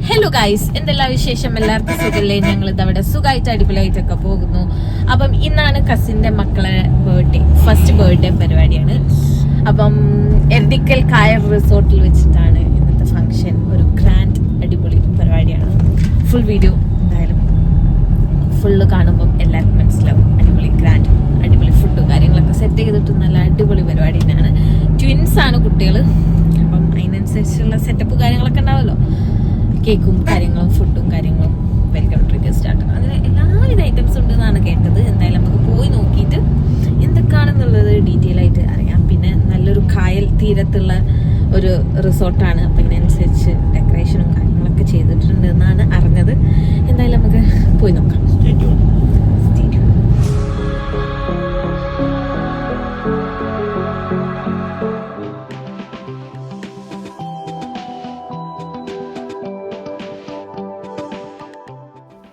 Hello guys, എന്തെല്ലാം വിശേഷം? എല്ലാവർക്കും സുഖല്ലേ? ഞങ്ങൾ ഇതവിടെ സുഖമായിട്ട് അടിപൊളിയായിട്ടൊക്കെ പോകുന്നു. അപ്പം ഇന്നാണ് കസിന്റെ മക്കളെ ഫസ്റ്റ് ബർത്ത്ഡേ പരിപാടിയാണ്. അപ്പം എർദിക്കൽ കായർ റിസോർട്ടിൽ വെച്ചിട്ടാണ് ഇന്നത്തെ ഫംഗ്ഷൻ. ഒരു ഗ്രാൻഡ് അടിപൊളി പരിപാടിയാണ്. ഫുൾ വീഡിയോ എന്തായാലും ഫുള്ള് കാണുമ്പം എല്ലാവർക്കും മനസ്സിലാവും. അടിപൊളി ഗ്രാൻഡ് അടിപൊളി ഫുഡും കാര്യങ്ങളൊക്കെ സെറ്റ് ചെയ്തിട്ട് നല്ല അടിപൊളി പരിപാടി തന്നെയാണ്. ട്വിൻസ് ആണ് കുട്ടികൾ. അപ്പം അതിനനുസരിച്ചുള്ള സെറ്റപ്പ് കാര്യങ്ങളൊക്കെ ഉണ്ടാവുമല്ലോ. കേക്കും കാര്യങ്ങളും ഫുഡും കാര്യങ്ങളും വെൽക്കം ഡ്രിങ്ക് സ്റ്റാർട്ട് അങ്ങനെ എല്ലാവിധ ഐറ്റംസ് ഉണ്ട് എന്നാണ് കേട്ടത്. എന്തായാലും നമുക്ക് പോയി നോക്കിയിട്ട് എന്തൊക്കെയാണെന്നുള്ളത് ഡീറ്റെയിൽ ആയിട്ട് അറിയാം. പിന്നെ നല്ലൊരു കായൽ തീരത്തുള്ള ഒരു റിസോർട്ടാണ്. അപ്പം ഇതിനനുസരിച്ച് ഡെക്കറേഷനും കാര്യങ്ങളൊക്കെ ചെയ്തിട്ടുണ്ട് എന്നാണ് അറിഞ്ഞത്. എന്തായാലും നമുക്ക് പോയി നോക്കാം.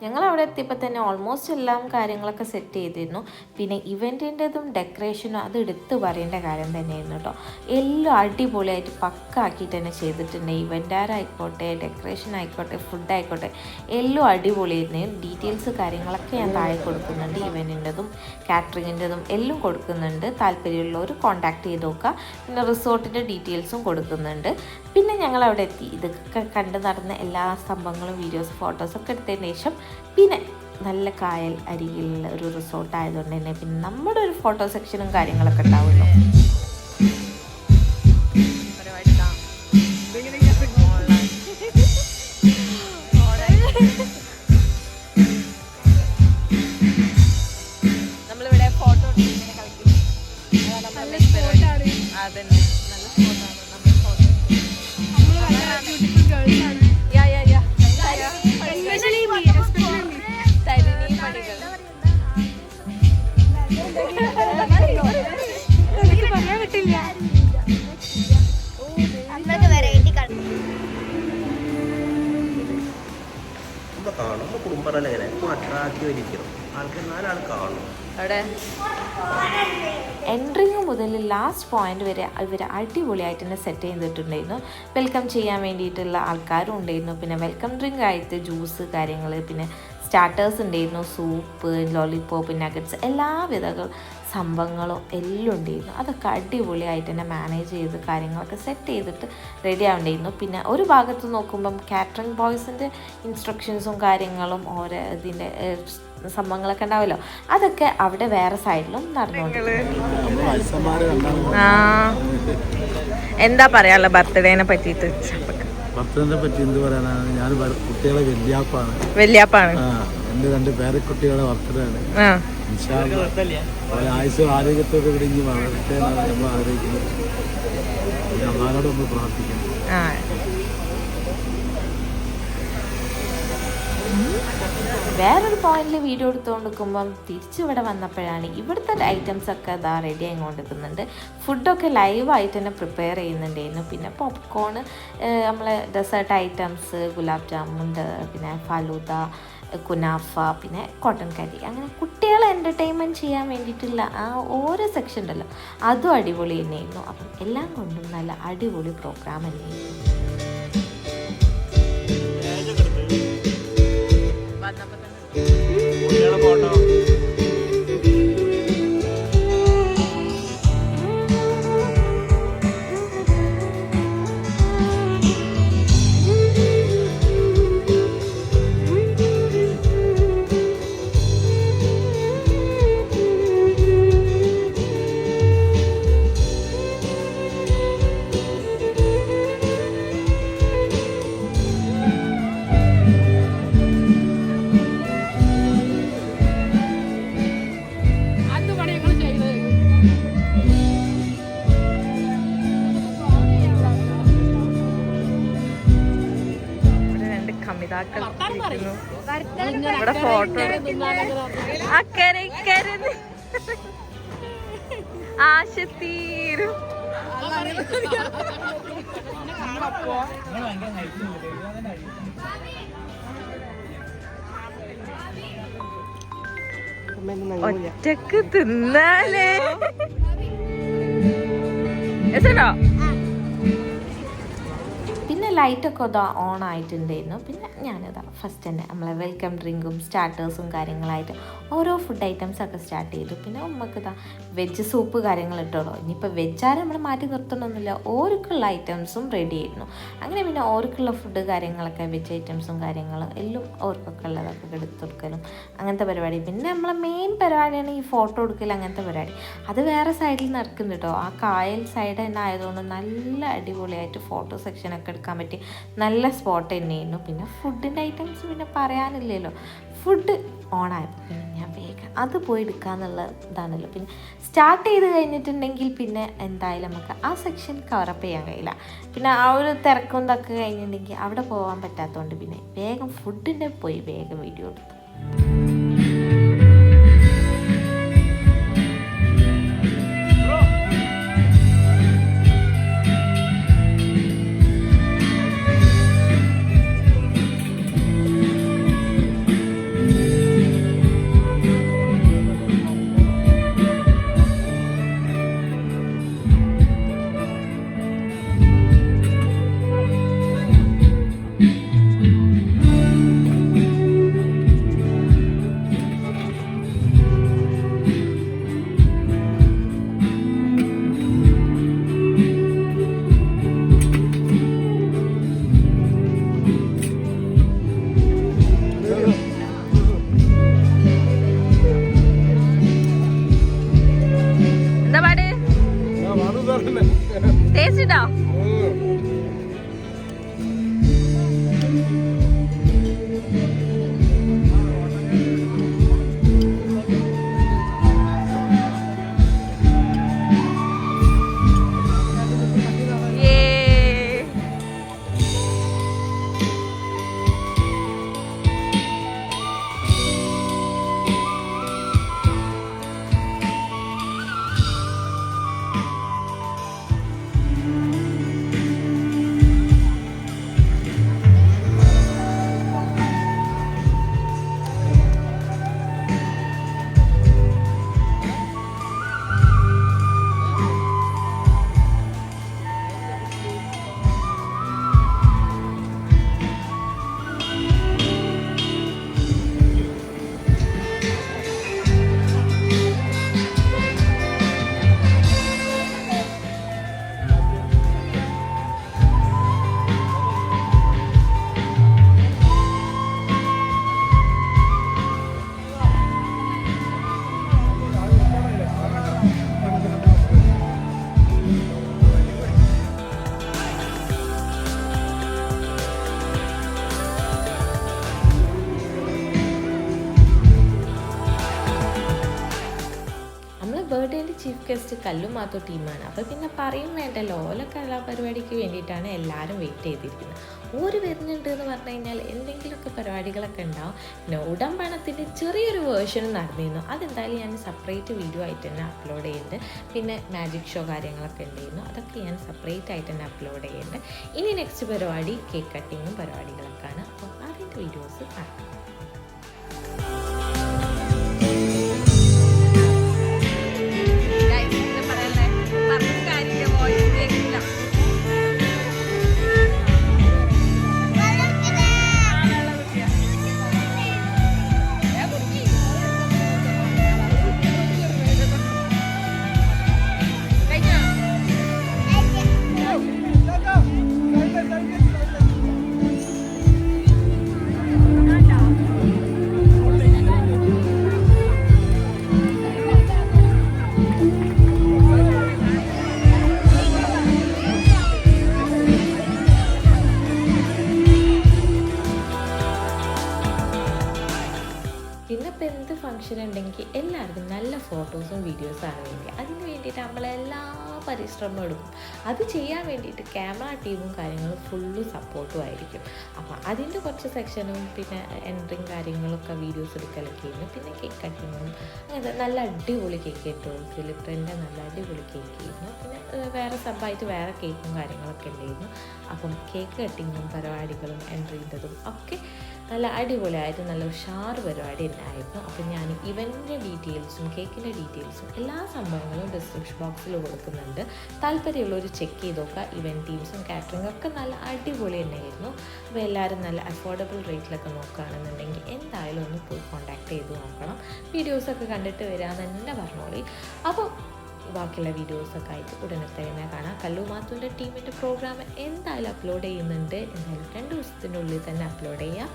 ഞങ്ങൾ അവിടെ എത്തിയപ്പോൾ തന്നെ ഓൾമോസ്റ്റ് എല്ലാം കാര്യങ്ങളൊക്കെ സെറ്റ് ചെയ്തിരുന്നു. പിന്നെ ഇവൻറ്റിൻ്റെതും ഡെക്കറേഷനും അത് എടുത്ത് പറയേണ്ട കാര്യം തന്നെയായിരുന്നു കേട്ടോ. എല്ലാം അടിപൊളിയായിട്ട് പക്കാക്കിയിട്ട് തന്നെ ചെയ്തിട്ടുണ്ട്. ഇവൻ്റാരായിക്കോട്ടെ, ഡെക്കറേഷൻ ആയിക്കോട്ടെ, ഫുഡ് ആയിക്കോട്ടെ, എല്ലാം അടിപൊളിയായിരുന്നു. ഡീറ്റെയിൽസ് കാര്യങ്ങളൊക്കെ ഞാൻ താഴെ കൊടുക്കുന്നുണ്ട്. ഇവൻറ്റിൻ്റെതും കാറ്ററിങ്ങിൻ്റെതും എല്ലാം കൊടുക്കുന്നുണ്ട്. താല്പര്യമുള്ളവർ കോൺടാക്ട് ചെയ്ത് നോക്കുക. പിന്നെ റിസോർട്ടിൻ്റെ ഡീറ്റെയിൽസും കൊടുക്കുന്നുണ്ട്. പിന്നെ ഞങ്ങൾ അവിടെ എത്തി. ഇതൊക്കെ കണ്ട് നടന്ന എല്ലാ സംഭവങ്ങളും വീഡിയോസ് ഫോട്ടോസൊക്കെ എടുത്തതിന് ശേഷം പിന്നെ നല്ല കായൽ അരികിലുള്ള ഒരു റിസോർട്ട് ആയതുകൊണ്ട് തന്നെ പിന്നെ നമ്മുടെ ഒരു ഫോട്ടോ സെക്ഷനും കാര്യങ്ങളൊക്കെ ഉണ്ടാവുമല്ലോ. നമ്മളിവിടെ ഫോട്ടോ അതന്നെ നല്ല സ്പോട്ടാണ്. നമ്മൾ ഫോട്ടോ എൻട്രിങ് മുതൽ ലാസ്റ്റ് പോയിന്റ് വരെ ഇവർ അടിപൊളിയായിട്ട് തന്നെ സെറ്റ് ചെയ്തിട്ടുണ്ടായിരുന്നു. വെൽക്കം ചെയ്യാൻ വേണ്ടിയിട്ടുള്ള ആൾക്കാരും ഉണ്ടായിരുന്നു. പിന്നെ വെൽക്കം ഡ്രിങ്ക് ആയിട്ട് ജ്യൂസ് കാര്യങ്ങൾ, പിന്നെ സ്റ്റാർട്ടേഴ്സ് ഉണ്ടായിരുന്നു, സൂപ്പ്, ലോലിപോപ്പ്, നഗറ്റ്സ്, എല്ലാവിധ സംഭവങ്ങളും എല്ലാം ഉണ്ടായിരുന്നു. അതൊക്കെ അടിപൊളിയായിട്ട് തന്നെ മാനേജ് ചെയ്ത് കാര്യങ്ങളൊക്കെ സെറ്റ് ചെയ്തിട്ട് റെഡി ആവുണ്ടായിരുന്നു. പിന്നെ ഒരു ഭാഗത്ത് നോക്കുമ്പം കാറ്ററിംഗ് ബോയ്സിൻ്റെ ഇൻസ്ട്രക്ഷൻസും കാര്യങ്ങളും ഓരോ ഇതിൻ്റെ സംഭവങ്ങളൊക്കെ ഉണ്ടാവുമല്ലോ, അതൊക്കെ അവിടെ വേറെ സൈഡിലും നടന്നുകൊണ്ടിരിക്കുന്നു. എന്താ പറയാനുള്ള ബർത്ത്ഡേനെ പറ്റിയിട്ട്? ബർത്ത്ഡേനെ പറ്റി എന്ത് പറയാനാണ്? ഞാൻ കുട്ടികളെ വല്യാപ്പാണ്. എൻ്റെ 2 പേരക്കുട്ടികളെ ബർത്ത്ഡേ ആണ്. ആയുസ് ആരോഗ്യത്തോടെ കൂടി ഇനി വളരട്ടെ എന്നാണ് നമ്മൾ ആഗ്രഹിക്കുന്നത്. അമ്മാനോട് നമ്മൾ പ്രാർത്ഥിക്കണം. വേറൊരു പോയിന്റിൽ വീഡിയോ എടുത്തുകൊണ്ട് നിൽക്കുമ്പം തിരിച്ചിവിടെ വന്നപ്പോഴാണ് ഇവിടുത്തെ ഐറ്റംസൊക്കെ ഇതാ റെഡി ആയിക്കൊണ്ടിരിക്കുന്നുണ്ട്. ഫുഡൊക്കെ ലൈവായിട്ട് തന്നെ പ്രിപ്പയർ ചെയ്യുന്നുണ്ടായിരുന്നു. പിന്നെ പോപ്കോൺ, നമ്മളെ ഡെസേർട്ട് ഐറ്റംസ്, ഗുലാബ് ജാമുണ്ട്, പിന്നെ ഫലൂദ, കുനാഫ, പിന്നെ കോട്ടൺ കരി, അങ്ങനെ കുട്ടികളെ എൻ്റർടൈൻമെൻറ്റ് ചെയ്യാൻ വേണ്ടിയിട്ടുള്ള ആ ഓരോ സെക്ഷൻ ഉണ്ടല്ലോ, അതും അടിപൊളി തന്നെയായിരുന്നു. അപ്പം എല്ലാം കൊണ്ടും നല്ല അടിപൊളി പ്രോഗ്രാം തന്നെയായിരുന്നു. ഇവിടെ ഫോട്ടോ ആശത്തീരും ഒറ്റക്ക് തിന്നാലേ ലൈറ്റൊക്കെ ഇതാ ഓൺ ആയിട്ടുണ്ടായിരുന്നു. പിന്നെ ഞാനിതാ ഫസ്റ്റ് തന്നെ നമ്മളെ വെൽക്കം ഡ്രിങ്കും സ്റ്റാർട്ടേഴ്സും കാര്യങ്ങളായിട്ട് ഓരോ ഫുഡ് ഐറ്റംസൊക്കെ സ്റ്റാർട്ട് ചെയ്തു. പിന്നെ ഉമ്മക്ക് ഇതാ വെജ് സൂപ്പ് കാര്യങ്ങൾ ഇട്ടോളൂ. ഇനിയിപ്പോൾ വെജാരും നമ്മൾ മാറ്റി നിർത്തണമെന്നില്ല, ഓർക്കുള്ള ഐറ്റംസും റെഡി ആയിരുന്നു. അങ്ങനെ പിന്നെ ഓർക്കുള്ള ഫുഡ് കാര്യങ്ങളൊക്കെ വെജ് ഐറ്റംസും കാര്യങ്ങളും എല്ലാം ഓർക്കൊക്കെ ഉള്ളതൊക്കെ എടുത്ത് കൊടുക്കലും അങ്ങനത്തെ പരിപാടി. പിന്നെ നമ്മളെ മെയിൻ പരിപാടിയാണ് ഈ ഫോട്ടോ എടുക്കൽ, അങ്ങനത്തെ പരിപാടി. അത് വേറെ സൈഡിൽ നടക്കുന്നുണ്ട് കേട്ടോ. ആ കായൽ സൈഡ് തന്നെ ആയതുകൊണ്ട് നല്ല അടിപൊളിയായിട്ട് ഫോട്ടോ സെക്ഷനൊക്കെ എടുക്കാൻ പറ്റി നല്ല സ്പോട്ട് തന്നെയായിരുന്നു. പിന്നെ ഫുഡിൻ്റെ ഐറ്റംസ് പിന്നെ പറയാനില്ലല്ലോ, ഫുഡ് ഓണായപ്പോൾ പിന്നെ ഞാൻ വേഗം അത് പോയി എടുക്കാന്നുള്ള ഇതാണല്ലോ. പിന്നെ സ്റ്റാർട്ട് ചെയ്ത് കഴിഞ്ഞിട്ടുണ്ടെങ്കിൽ പിന്നെ എന്തായാലും നമുക്ക് ആ സെക്ഷൻ കവറപ്പ് ചെയ്യാൻ കഴിയില്ല. പിന്നെ ആ ഒരു തിരക്കും ഇതൊക്കെ കഴിഞ്ഞിട്ടുണ്ടെങ്കിൽ അവിടെ പോകാൻ പറ്റാത്തതുകൊണ്ട് പിന്നെ വേഗം ഫുഡിൻ്റെ പോയി വേഗം വീഡിയോ എടുത്തു. ടേസ്റ്റ് ബർത്ത്ഡേൻ്റെ ചീഫ് ഗസ്റ്റ് കല്ലുമാത്തോ ടീമാണ്. അപ്പോൾ പിന്നെ പറയും വേണ്ടല്ലോ, ഓല കലാപരിപാടിക്ക് വേണ്ടിയിട്ടാണ് എല്ലാവരും വെയിറ്റ് ചെയ്തിരിക്കുന്നത്. ഓര് വരുന്നുണ്ട് എന്ന് പറഞ്ഞു കഴിഞ്ഞാൽ എന്തെങ്കിലുമൊക്കെ പരിപാടികളൊക്കെ ഉണ്ടാവും. പിന്നെ ഉടമ്പണത്തിൻ്റെ ചെറിയൊരു വേർഷൻ നടന്നിരുന്നു, അതെന്തായാലും ഞാൻ സെപ്പറേറ്റ് വീഡിയോ ആയിട്ട് തന്നെ അപ്ലോഡ് ചെയ്യുന്നുണ്ട്. പിന്നെ മാജിക് ഷോ കാര്യങ്ങളൊക്കെ ഉണ്ടായിരുന്നു, അതൊക്കെ ഞാൻ സെപ്പറേറ്റ് ആയിട്ട് തന്നെ അപ്ലോഡ് ചെയ്യുന്നുണ്ട്. ഇനി നെക്സ്റ്റ് പരിപാടി കേക്ക് കട്ടിങ്ങും പരിപാടികളൊക്കെയാണ്. അപ്പോൾ അതിൻ്റെ വീഡിയോസ് കാണാം. പിന്നെ എന്ത് ഫംഗ്ഷൻ ഉണ്ടെങ്കിൽ എല്ലാവർക്കും നല്ല ഫോട്ടോസും വീഡിയോസാണ് വേണ്ടി. അതിന് വേണ്ടിയിട്ട് നമ്മളെല്ലാ പരിശ്രമം എടുക്കും. അത് ചെയ്യാൻ വേണ്ടിയിട്ട് ക്യാമറ ടീമും കാര്യങ്ങളും ഫുള്ള് സപ്പോർട്ടും ആയിരിക്കും. അപ്പോൾ അതിൻ്റെ കുറച്ച് സെക്ഷനും പിന്നെ എൻട്രിങ് കാര്യങ്ങളൊക്കെ വീഡിയോസ് എടുക്കലൊക്കെ ആയിരുന്നു. പിന്നെ കേക്ക് കട്ടിങ്ങും അങ്ങനത്തെ നല്ല അടിപൊളി കേക്ക് കിട്ടും. ഫിലിപ്രിൻ്റെ നല്ല അടിപൊളി കേക്ക് ആയിരുന്നു. പിന്നെ വേറെ സബ്ബായിട്ട് വേറെ കേക്കും കാര്യങ്ങളൊക്കെ ഉണ്ടായിരുന്നു. അപ്പം കേക്ക് കട്ടിങ്ങും പരിപാടികളും എൻട്രീൻ്റെതും ഒക്കെ നല്ല അടിപൊളിയായിട്ട് നല്ല ഉഷാർ പരിപാടി ഉണ്ടായിരുന്നു. അപ്പം ഞാൻ ഇവൻ്റെ ഡീറ്റെയിൽസും കേക്കിൻ്റെ ഡീറ്റെയിൽസും എല്ലാ സംഭവങ്ങളും ഡിസ്ക്രിപ്ഷൻ ബോക്സിൽ കൊടുക്കുന്നുണ്ട്. താല്പര്യമുള്ളവർ ചെക്ക് ചെയ്ത് നോക്കുക. ഇവൻറ്റ് ടീംസും കാറ്ററിംഗും ഒക്കെ നല്ല അടിപൊളി തന്നെയായിരുന്നു. അപ്പോൾ എല്ലാവരും നല്ല അഫോർഡബിൾ റേറ്റിലൊക്കെ നോക്കുകയാണെന്നുണ്ടെങ്കിൽ എന്തായാലും ഒന്ന് പോയി കോൺടാക്ട് ചെയ്ത് നോക്കണം. വീഡിയോസൊക്കെ കണ്ടിട്ട് വരാമെന്ന് തന്നെ പറഞ്ഞോളി. അപ്പോൾ ബാക്കിയുള്ള വീഡിയോസൊക്കെ ആയിട്ട് ഉടനെ തന്നെ കാണാം. കല്ലു മാത്തുവിൻ്റെ ടീമിൻ്റെ പ്രോഗ്രാം എന്തായാലും അപ്ലോഡ് ചെയ്യുന്നുണ്ട്. എന്തായാലും 2 ദിവസത്തിനുള്ളിൽ തന്നെ അപ്ലോഡ് ചെയ്യാം.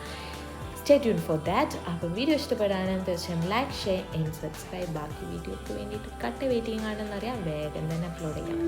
Stay tune for that. അപ്പം വീഡിയോ ഇഷ്ടപ്പെടാനും തീർച്ചയായും ലൈക്ക്, ഷെയർ ആൻഡ് സബ്സ്ക്രൈബ്. ബാക്കി വീഡിയോക്ക് വേണ്ടിയിട്ട് വെയിറ്റിംഗ് ആണെന്നറിയാം. വേഗം തന്നെ അപ്ലോഡ് ചെയ്യാം.